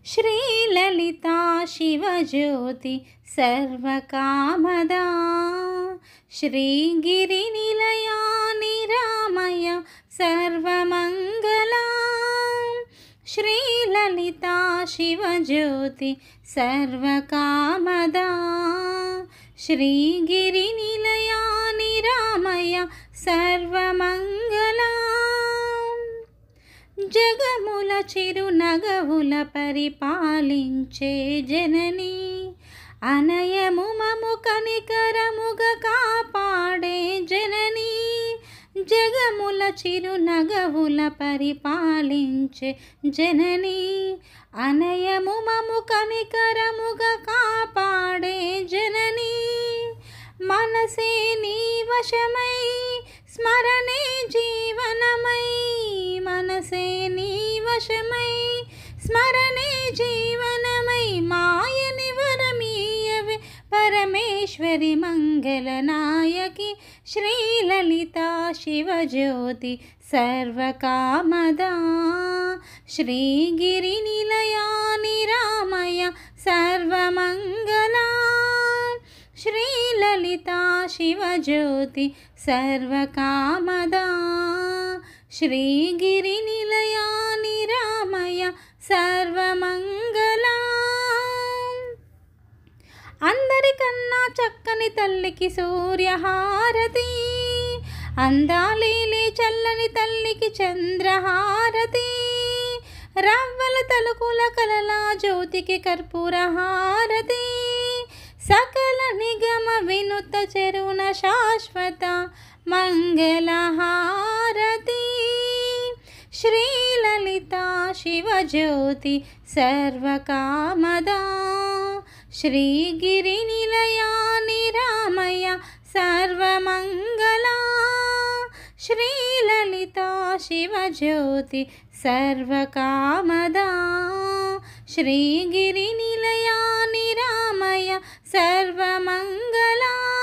श्रीललिता शिवज्योति सर्वकामदा श्रीगिरिनिलया निरामय सर्वमङ्गला श्रीललिता शिवज्योति सर्वकामदा श्रीगिरिनिलया निरामय सर्वमङ्गला జగముల చిరునగవుల పరిపాలించే జనని అనయము మము కనికరముగ కాపాడే జనని జగముల చిరునగవుల పరిపాలించే జనని అనయము మము కనికరముగ కాపాడే జనని మనసే నీ వశమై స్మరణే జీవనమై మనసే నీ వశమై స్మరణే జీవనమై మాయని వరమీయవే పరమేశ్వరి మంగళనాయకి శ్రీలలితా శివజ్యోతి సర్వకామదా శ్రీగిరినిలయా నిరామయ సర్వమంగళా श्रीललिता शिवज्योति सर्वकामदा श्रीगिरिनिलया निरामय सर्वमङ्गला అందరికన్నా చక్కని తల్లికి సూర్యహారతి అందాలేలే చల్లని తల్లికి చంద్రహారతి రవ్వల తలుకుల కలల జ్యోతికి కర్పూరహారతి सकल निगम विनुत चरुण शाश्वत मंगलहारती श्रीललिता शिवज्योति सर्वकामदा श्रीगिरिनिलया निरामय सर्वमङ्गला श्रीललिता शिवज्योति सर्वकामदा श्रीगिरिनिलया निरामय सर्वमङ्गला।